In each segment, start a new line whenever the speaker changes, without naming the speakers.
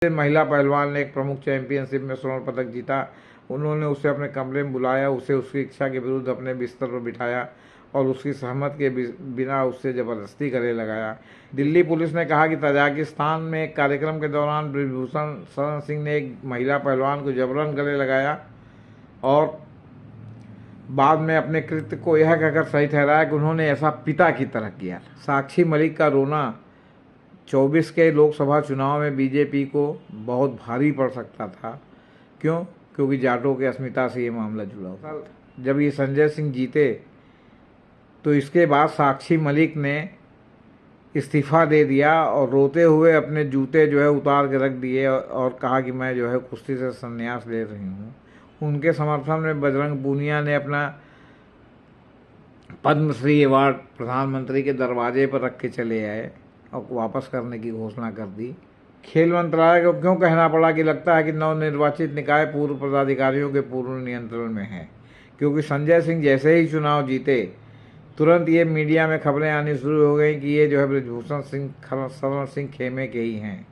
महिला पहलवान ने एक प्रमुख चैंपियनशिप में स्वर्ण पदक जीता। उन्होंने उसे अपने कमरे में बुलाया, उसे उसकी इच्छा के विरुद्ध अपने बिस्तर पर बिठाया और उसकी सहमति के बिना उससे जबरदस्ती गले लगाया। दिल्ली पुलिस ने कहा कि तजाकिस्तान में एक कार्यक्रम के दौरान ब्रिजभूषण शरण सिंह ने एक महिला पहलवान को जबरन गले लगाया और बाद में अपने कृत्य को यह कहकर सही ठहराया कि उन्होंने ऐसा पिता की तरह किया। साक्षी मलिक का रोना 24 के लोकसभा चुनाव में बीजेपी को बहुत भारी पड़ सकता था। क्यों? क्योंकि जाटों की अस्मिता से ये मामला जुड़ा हुआ। जब ये संजय सिंह जीते तो इसके बाद साक्षी मलिक ने इस्तीफ़ा दे दिया और रोते हुए अपने जूते जो है उतार के रख दिए और कहा कि मैं जो है कुश्ती से संन्यास ले रही हूँ। उनके समर्थन में बजरंग पूनिया ने अपना पद्मश्री अवार्ड प्रधानमंत्री के दरवाजे पर रख के चले आए और वापस करने की घोषणा कर दी। खेल मंत्रालय को क्यों कहना पड़ा कि लगता है कि नवनिर्वाचित निकाय पूर्व पदाधिकारियों के पूर्ण नियंत्रण में है? क्योंकि संजय सिंह जैसे ही चुनाव जीते तुरंत ये मीडिया में खबरें आनी शुरू हो गई कि ये जो है ब्रिजभूषण शरण सिंह खेमे के ही हैं।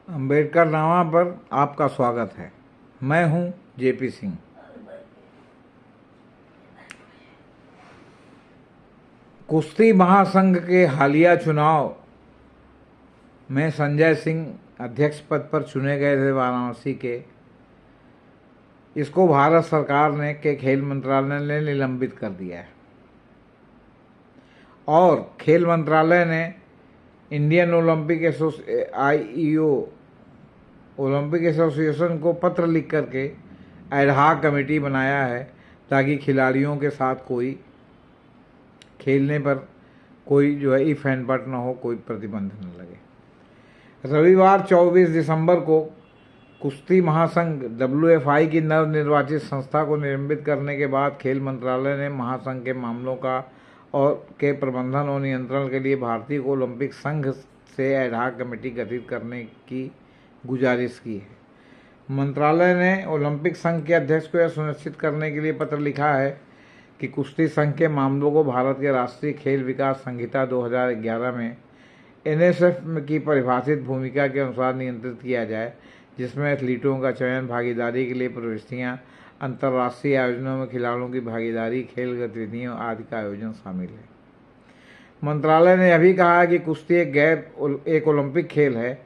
अम्बेडकर नामा पर आपका स्वागत है। मैं हूं जेपी सिंह। कुश्ती महासंघ के हालिया चुनाव में संजय सिंह अध्यक्ष पद पर चुने गए थे वाराणसी के। इसको भारत सरकार ने खेल मंत्रालय ने निलंबित कर दिया है और खेल मंत्रालय ने इंडियन ओलंपिक ओलंपिक एसोसिएशन को पत्र लिख करके एडहॉक कमेटी बनाया है ताकि खिलाड़ियों के साथ कोई खेलने पर कोई जो है इफ एंड बट न हो, कोई प्रतिबंध न लगे। रविवार 24 दिसंबर को कुश्ती महासंघ WFI की नवनिर्वाचित संस्था को निलंबित करने के बाद खेल मंत्रालय ने महासंघ के मामलों का और के प्रबंधन और नियंत्रण के लिए भारतीय ओलंपिक संघ से एडहॉक कमेटी गठित करने की गुजारिश की है। मंत्रालय ने ओलंपिक संघ के अध्यक्ष को यह सुनिश्चित करने के लिए पत्र लिखा है कि कुश्ती संघ के मामलों को भारत के राष्ट्रीय खेल विकास संहिता 2011 में NSF की परिभाषित भूमिका के अनुसार नियंत्रित किया जाए, जिसमें एथलीटों का चयन, भागीदारी के लिए प्रविष्टियाँ, अंतर्राष्ट्रीय आयोजनों में खिलाड़ियों की भागीदारी, खेल गतिविधियों आदि का आयोजन शामिल है। मंत्रालय ने यह भी कहा है कि कुश्ती एक ओलंपिक खेल है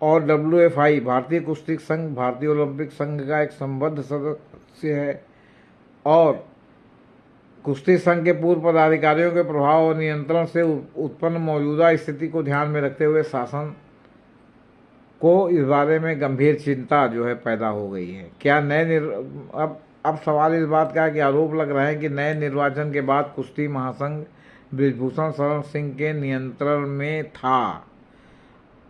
और WFI भारतीय कुश्ती संघ भारतीय ओलंपिक संघ का एक संबद्ध सदस्य है और कुश्ती संघ के पूर्व पदाधिकारियों के प्रभाव और नियंत्रण से उत्पन्न मौजूदा स्थिति को ध्यान में रखते हुए शासन को इस बारे में गंभीर चिंता जो है पैदा हो गई है। क्या अब सवाल इस बात का है कि आरोप लग रहे हैं कि नए निर्वाचन के बाद कुश्ती महासंघ ब्रिजभूषण शरण सिंह के नियंत्रण में था।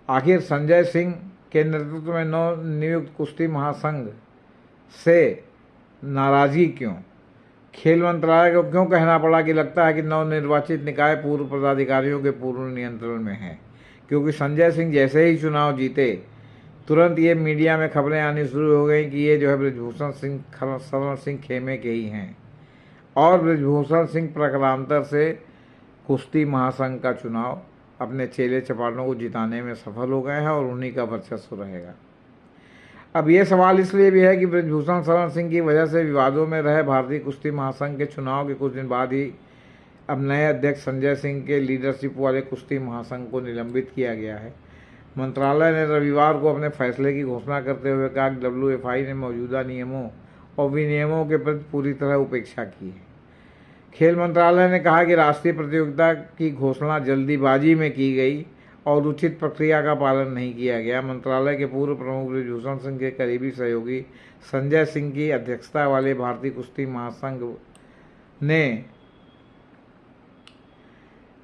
आखिर संजय सिंह के नेतृत्व में नवनियुक्त कुश्ती महासंघ से नाराजगी क्यों? खेल मंत्रालय को क्यों कहना पड़ा कि लगता है कि नवनिर्वाचित निकाय पूर्व पदाधिकारियों के पूर्ण नियंत्रण में है? क्योंकि संजय सिंह जैसे ही चुनाव जीते तुरंत ये मीडिया में खबरें आनी शुरू हो गई कि ये जो है ब्रिजभूषण शरण सिंह खेमे के ही हैं और ब्रिजभूषण सिंह प्रकारांतर से कुश्ती महासंघ का चुनाव अपने चेले चपाटों को जिताने में सफल हो गए हैं और उन्हीं का वर्चस्व रहेगा। अब ये सवाल इसलिए भी है कि ब्रिजभूषण शरण सिंह की वजह से विवादों में रहे भारतीय कुश्ती महासंघ के चुनाव के कुछ दिन बाद ही अब नए अध्यक्ष संजय सिंह के लीडरशिप वाले कुश्ती महासंघ को निलंबित किया गया है। मंत्रालय ने रविवार को अपने फैसले की घोषणा करते हुए कहा कि WFI ने मौजूदा नियमों और विनियमों के प्रति पूरी तरह उपेक्षा की है। खेल मंत्रालय ने कहा कि राष्ट्रीय प्रतियोगिता की घोषणा जल्दीबाजी में की गई और उचित प्रक्रिया का पालन नहीं किया गया। मंत्रालय के पूर्व प्रमुख ब्रिजभूषण सिंह के करीबी सहयोगी संजय सिंह की अध्यक्षता वाले भारतीय कुश्ती महासंघ ने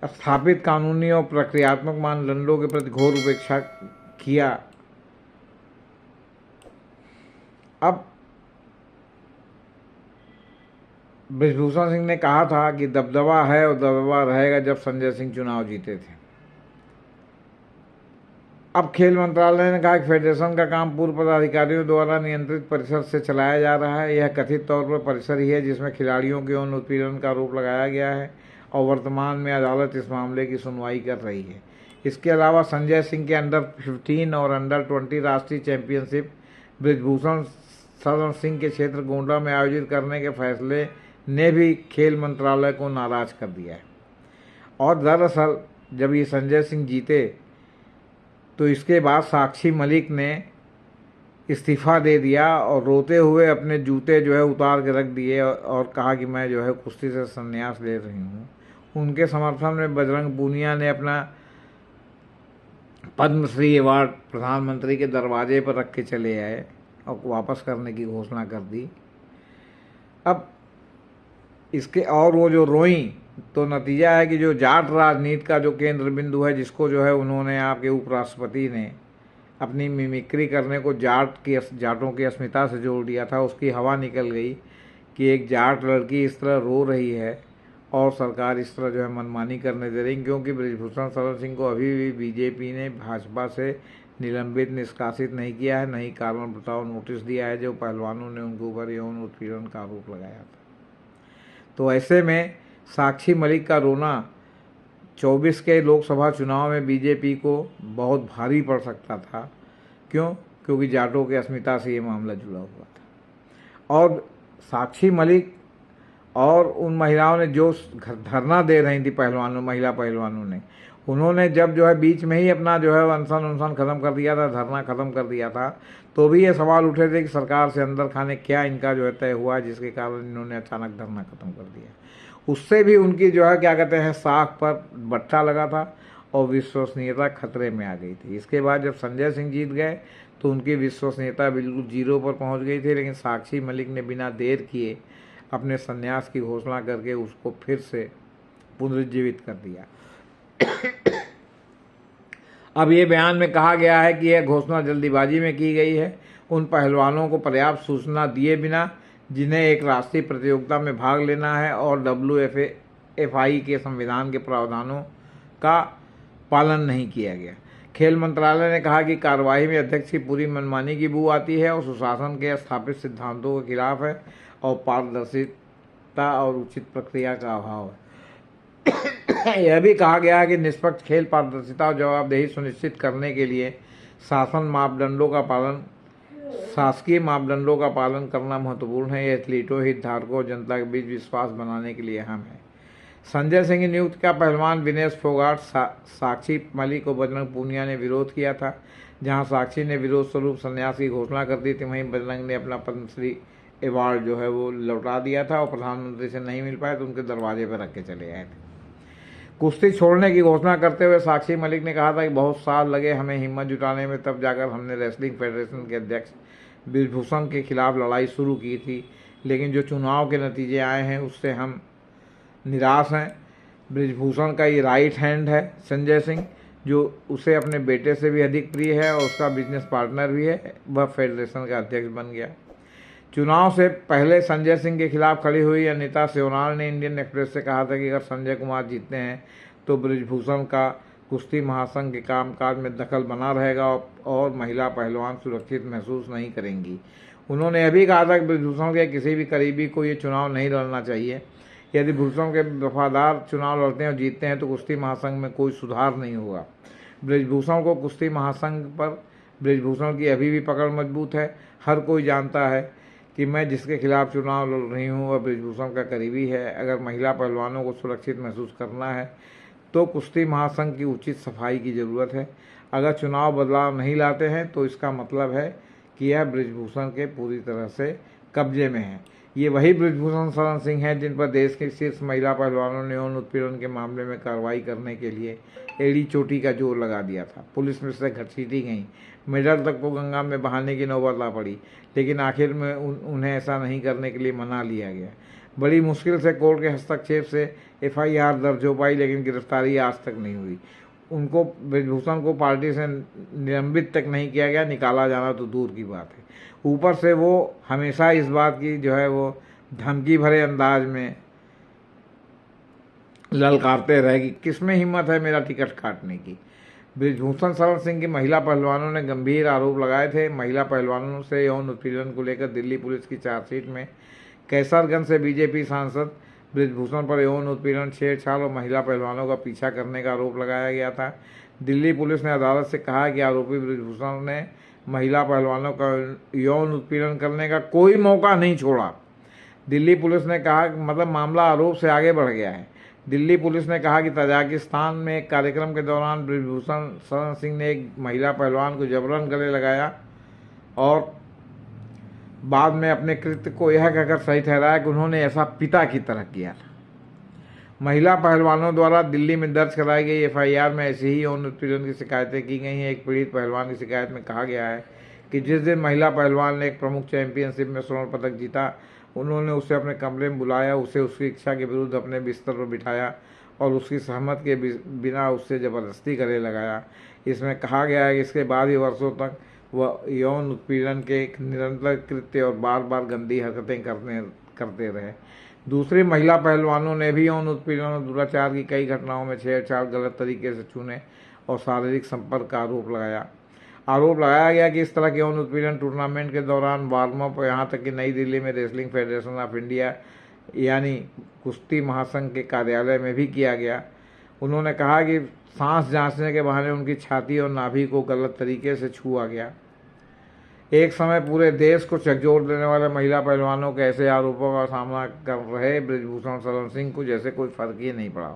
स्थापित कानूनी और प्रक्रियात्मक मानदंडों के प्रति घोर उपेक्षा किया। अब ब्रिजभूषण सिंह ने कहा था कि दबदबा है और दबदबा रहेगा जब संजय सिंह चुनाव जीते थे। अब खेल मंत्रालय ने कहा कि फेडरेशन का काम पूर्व पदाधिकारियों द्वारा नियंत्रित परिसर से चलाया जा रहा है। यह कथित तौर पर परिसर ही है जिसमें खिलाड़ियों के यौन उत्पीड़न का आरोप लगाया गया है और वर्तमान में अदालत इस मामले की सुनवाई कर रही है। इसके अलावा संजय सिंह के अंडर 15 और अंडर 20 राष्ट्रीय चैंपियनशिप ब्रिजभूषण शरण सिंह के क्षेत्र गोंडा में आयोजित करने के फैसले ने भी खेल मंत्रालय को नाराज कर दिया है। और दरअसल जब ये संजय सिंह जीते तो इसके बाद साक्षी मलिक ने इस्तीफ़ा दे दिया और रोते हुए अपने जूते जो है उतार के रख दिए और कहा कि मैं जो है कुश्ती से संन्यास ले रही हूँ। उनके समर्थन में बजरंग पूनिया ने अपना पद्मश्री अवार्ड प्रधानमंत्री के दरवाजे पर रख के चले आए और वापस करने की घोषणा कर दी। अब इसके और वो जो रोई तो नतीजा है कि जो जाट राजनीति का जो केंद्र बिंदु है, जिसको जो है उन्होंने आपके उपराष्ट्रपति ने अपनी मिमिक्री करने को जाटों की अस्मिता से जोड़ दिया था, उसकी हवा निकल गई कि एक जाट लड़की इस तरह रो रही है और सरकार इस तरह जो है मनमानी करने दे रही, क्योंकि ब्रिजभूषण शरण सिंह को अभी भी बीजेपी ने भाजपा से निलंबित निष्कासित नहीं किया है, नहीं कारण बताओ नोटिस दिया है, जो पहलवानों ने उनके ऊपर यौन उत्पीड़न का आरोप लगाया था। तो ऐसे में साक्षी मलिक का रोना 24 के लोकसभा चुनाव में बीजेपी को बहुत भारी पड़ सकता था। क्यों? क्योंकि जाटों की अस्मिता से ये मामला जुड़ा हुआ था। और साक्षी मलिक और उन महिलाओं ने जो धरना दे रही थी महिला पहलवानों ने, उन्होंने जब जो है बीच में ही अपना जो है अनशन ख़त्म कर दिया था, धरना ख़त्म कर दिया था, तो भी ये सवाल उठे थे कि सरकार से अंदर खाने क्या इनका जो है तय हुआ, जिसके कारण इन्होंने अचानक धरना ख़त्म कर दिया। उससे भी उनकी जो है क्या कहते हैं साख पर बट्टा लगा था और विश्वसनीयता खतरे में आ गई थी। इसके बाद जब संजय सिंह जीत गए तो उनकी विश्वसनीयता बिल्कुल जीरो पर पहुंच गई थी, लेकिन साक्षी मलिक ने बिना देर किए अपने संन्यास की घोषणा करके उसको फिर से पुनरुज्जीवित कर दिया। अब ये बयान में कहा गया है कि यह घोषणा जल्दीबाजी में की गई है, उन पहलवानों को पर्याप्त सूचना दिए बिना जिन्हें एक राष्ट्रीय प्रतियोगिता में भाग लेना है और WFI के संविधान के प्रावधानों का पालन नहीं किया गया। खेल मंत्रालय ने कहा कि कार्रवाई में अध्यक्ष की पूरी मनमानी की बू आती है और सुशासन के स्थापित सिद्धांतों के खिलाफ है और पारदर्शिता और उचित प्रक्रिया का अभाव है। यह भी कहा गया है कि निष्पक्ष खेल, पारदर्शिता और जवाबदेही सुनिश्चित करने के लिए शासकीय मापदंडों का पालन करना महत्वपूर्ण है। यह एथलीटों, हितधारकों और जनता के बीच विश्वास बनाने के लिए अहम है। संजय सिंह की नियुक्ति का पहलवान विनेश फोगाट, साक्षी मलिक और बजरंग पूनिया ने विरोध किया था। जहां साक्षी ने विरोध स्वरूप संन्यास की घोषणा कर दी थी, वहीं बजरंग ने अपना पद्मश्री अवार्ड जो है वो लौटा दिया था और प्रधानमंत्री से नहीं मिल पाए तो उनके दरवाजे पर रख के चले आए थे। कुश्ती छोड़ने की घोषणा करते हुए साक्षी मलिक ने कहा था कि बहुत साल लगे हमें हिम्मत जुटाने में, तब जाकर हमने रेसलिंग फेडरेशन के अध्यक्ष ब्रिजभूषण के खिलाफ लड़ाई शुरू की थी, लेकिन जो चुनाव के नतीजे आए हैं उससे हम निराश हैं। ब्रिजभूषण का ये राइट हैंड है संजय सिंह, जो उसे अपने बेटे से भी अधिक प्रिय है और उसका बिजनेस पार्टनर भी है। वह फेडरेशन का अध्यक्ष बन गया। चुनाव से पहले संजय सिंह के खिलाफ खड़ी हुई अनिता सेवनाल ने इंडियन एक्सप्रेस से कहा था कि अगर संजय कुमार जीतते हैं तो ब्रिजभूषण का कुश्ती महासंघ के कामकाज में दखल बना रहेगा और महिला पहलवान सुरक्षित महसूस नहीं करेंगी। उन्होंने यह भी कहा था कि ब्रिजभूषण के किसी भी करीबी को ये चुनाव नहीं लड़ना चाहिए। यदि भूषण के वफादार चुनाव लड़ते हैं और जीतते हैं तो कुश्ती महासंघ में कोई सुधार नहीं होगा। ब्रिजभूषण को कुश्ती महासंघ पर ब्रिजभूषण की अभी भी पकड़ मजबूत है। हर कोई जानता है कि मैं जिसके खिलाफ चुनाव लड़ रही हूँ वह ब्रिजभूषण का करीबी है। अगर महिला पहलवानों को सुरक्षित महसूस करना है तो कुश्ती महासंघ की उचित सफाई की ज़रूरत है। अगर चुनाव बदलाव नहीं लाते हैं तो इसका मतलब है कि यह ब्रिजभूषण के पूरी तरह से कब्जे में है। ये वही ब्रिजभूषण शरण सिंह हैं जिन पर देश की शीर्ष महिला पहलवानों ने यौन उत्पीड़न के मामले में कार्रवाई करने के लिए एड़ी चोटी का जोर लगा दिया था। पुलिस में से घसीटी गई, मेडल तक को गंगा में बहाने की नौबत ला पड़ी, लेकिन आखिर में उन्हें ऐसा नहीं करने के लिए मना लिया गया। बड़ी मुश्किल से कोर्ट के हस्तक्षेप से FIR दर्ज हो पाई, लेकिन गिरफ्तारी आज तक नहीं हुई। उनको ब्रिजभूषण को पार्टी से निलंबित तक नहीं किया गया, निकाला जाना तो दूर की बात है। ऊपर से वो हमेशा इस बात की जो है वो धमकी भरे अंदाज में ललकारते रहे कि किसमें हिम्मत है मेरा टिकट काटने की। ब्रिजभूषण शरण सिंह की महिला पहलवानों ने गंभीर आरोप लगाए थे। महिला पहलवानों से यौन उत्पीड़न को लेकर दिल्ली पुलिस की चार्जशीट में कैसरगंज से बीजेपी सांसद ब्रिजभूषण पर यौन उत्पीड़न, छेड़छाड़ और महिला पहलवानों का पीछा करने का आरोप लगाया गया था। दिल्ली पुलिस ने अदालत से कहा कि आरोपी ब्रिजभूषण ने महिला पहलवानों का यौन उत्पीड़न करने का कोई मौका नहीं छोड़ा। दिल्ली पुलिस ने कहा कि मतलब मामला आरोप से आगे बढ़ गया है। दिल्ली पुलिस ने कहा कि तजाकिस्तान में एक कार्यक्रम के दौरान ब्रिजभूषण शरण सिंह ने एक महिला पहलवान को जबरन गले लगाया और बाद में अपने कृत्य को यह कहकर सही ठहराया कि उन्होंने ऐसा पिता की तरह किया था। महिला पहलवानों द्वारा दिल्ली में दर्ज कराई गई एफआईआर में ऐसी ही यौन उत्पीड़न की शिकायतें की गई हैं। एक पीड़ित पहलवान की शिकायत में कहा गया है कि जिस दिन महिला पहलवान ने एक प्रमुख चैंपियनशिप में स्वर्ण पदक जीता, उन्होंने उसे अपने कमरे में बुलाया, उसे उसकी इच्छा के विरुद्ध अपने बिस्तर पर बिठाया और उसकी सहमत के बिना उससे ज़बरदस्ती गले लगाया। इसमें कहा गया है कि इसके बाद ही वर्षों तक वह यौन उत्पीड़न के निरंतर कृत्य और बार बार गंदी हरकतें करते रहे। दूसरी महिला पहलवानों ने भी यौन उत्पीड़न और दुराचार की कई घटनाओं में छेड़छाड़, गलत तरीके से छूने और शारीरिक संपर्क का आरोप लगाया गया कि इस तरह के यौन उत्पीड़न टूर्नामेंट के दौरान वार्म अप, यहाँ तक कि नई दिल्ली में रेसलिंग फेडरेशन ऑफ इंडिया यानी कुश्ती महासंघ के कार्यालय में भी किया गया। उन्होंने कहा कि सांस जांचने के बहाने उनकी छाती और नाभि को गलत तरीके से छुआ गया। एक समय पूरे देश को झकझोर देने वाले महिला पहलवानों के ऐसे आरोपों का सामना कर रहे ब्रिजभूषण शरण सिंह को जैसे कोई फर्क ही नहीं पड़ा।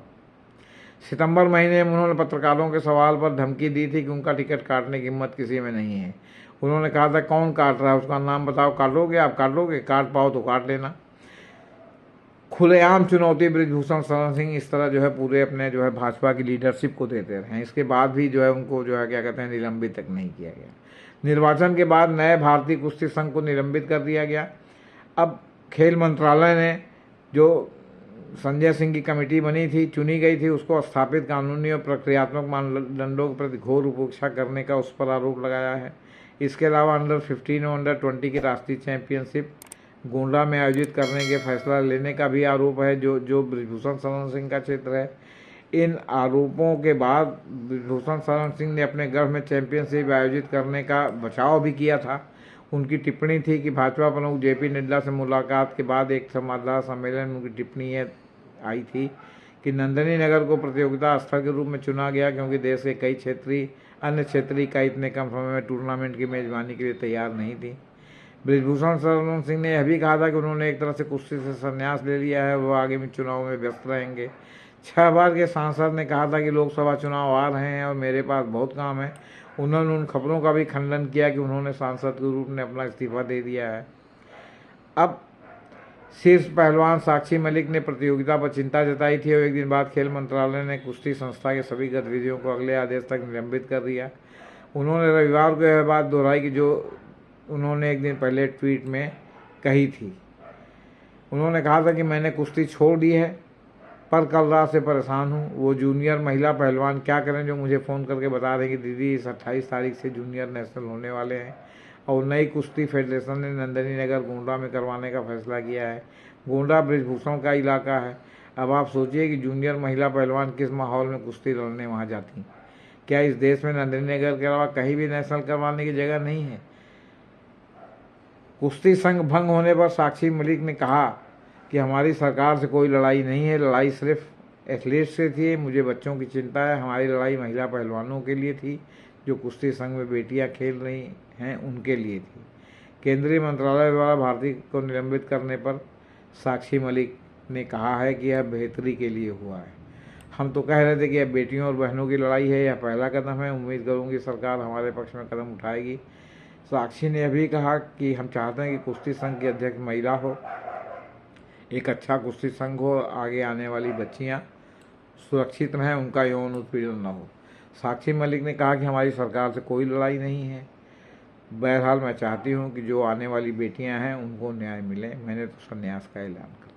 सितंबर महीने में उन्होंने पत्रकारों के सवाल पर धमकी दी थी कि उनका टिकट काटने की हिम्मत किसी में नहीं है। उन्होंने कहा था, कौन काट रहा है, उसका नाम बताओ, काटोगे? आप काटोगे? काट पाओ तो काट लेना। खुलेआम चुनौती ब्रिजभूषण शरण सिंह इस तरह पूरे अपने भाजपा की लीडरशिप को देते रहे। इसके बाद भी उनको क्या कहते हैं, निलंबित तक नहीं किया गया। निर्वाचन के बाद नए भारतीय कुश्ती संघ को निलंबित कर दिया गया। अब खेल मंत्रालय ने जो संजय सिंह की कमेटी चुनी गई थी, उसको स्थापित कानूनी और प्रक्रियात्मक मानदंडों के प्रति घोर उपेक्षा करने का उस पर आरोप लगाया है। इसके अलावा अंडर 15 और अंडर 20 की राष्ट्रीय चैंपियनशिप गोंडा में आयोजित करने के फैसला लेने का भी आरोप है, जो ब्रिजभूषण शरण सिंह का क्षेत्र है। इन आरोपों के बाद ब्रिजभूषण शरण सिंह ने अपने गढ़ में चैंपियनशिप आयोजित करने का बचाव भी किया था। उनकी टिप्पणी थी कि भाजपा प्रमुख जेपी नड्डा से मुलाकात के बाद एक संवाददाता सम्मेलन में उनकी टिप्पणी आई थी कि नंदिनी नगर को प्रतियोगिता स्थल के रूप में चुना गया क्योंकि देश के कई अन्य क्षेत्रीय इकाई इतने कम समय में टूर्नामेंट की मेजबानी के लिए तैयार नहीं थी। ब्रिजभूषण शरण सिंह ने यह भी कहा था कि उन्होंने एक तरह से कुश्ती से संन्यास ले लिया है, वो आगे में चुनाव में व्यस्त रहेंगे। 6 बार के सांसद ने कहा था कि लोकसभा चुनाव आ रहे हैं और मेरे पास बहुत काम है। उन्होंने उन खबरों का भी खंडन किया कि उन्होंने सांसद के रूप में अपना इस्तीफा दे दिया है। अब शीर्ष पहलवान साक्षी मलिक ने प्रतियोगिता पर चिंता जताई थी और एक दिन बाद खेल मंत्रालय ने कुश्ती संस्था के सभी गतिविधियों को अगले आदेश तक निलंबित कर दिया। उन्होंने रविवार को यह बात दोहराई कि जो उन्होंने एक दिन पहले ट्वीट में कही थी। उन्होंने कहा था कि मैंने कुश्ती छोड़ दी है पर कल रात से परेशान हूँ। वो जूनियर महिला पहलवान क्या करें जो मुझे फ़ोन करके बता रहे हैं कि दीदी इस 28 तारीख से जूनियर नेशनल होने वाले हैं और नई कुश्ती फेडरेशन ने नंदिनी नगर गोंडा में करवाने का फैसला किया है। गोंडा ब्रिजभूषण का इलाका है। अब आप सोचिए कि जूनियर महिला पहलवान किस माहौल में कुश्ती लड़ने वहाँ जाती। क्या इस देश में नंदिनी नगर के अलावा कहीं भी नेशनल करवाने की जगह नहीं है? कुश्ती संघ भंग होने पर साक्षी मलिक ने कहा कि हमारी सरकार से कोई लड़ाई नहीं है, लड़ाई सिर्फ एथलीट से थी। मुझे बच्चों की चिंता है। हमारी लड़ाई महिला पहलवानों के लिए थी जो कुश्ती संघ में बेटियां खेल रही हैं, उनके लिए थी। केंद्रीय मंत्रालय द्वारा भारती को निलंबित करने पर साक्षी मलिक ने कहा है कि यह बेहतरी के लिए हुआ है। हम तो कह रहे थे कि यह बेटियों और बहनों की लड़ाई है, यह पहला कदम है। उम्मीद करूँगी सरकार हमारे पक्ष में कदम उठाएगी। साक्षी ने यह भी कहा कि हम चाहते हैं कि कुश्ती संघ की अध्यक्ष महिला हो, एक अच्छा कुश्ती संघ हो, आगे आने वाली बच्चियां सुरक्षित रहें, उनका यौन उत्पीड़न न हो। साक्षी मलिक ने कहा कि हमारी सरकार से कोई लड़ाई नहीं है। बहरहाल मैं चाहती हूं कि जो आने वाली बेटियां हैं उनको न्याय मिले। मैंने तो संन्यास का ऐलान कर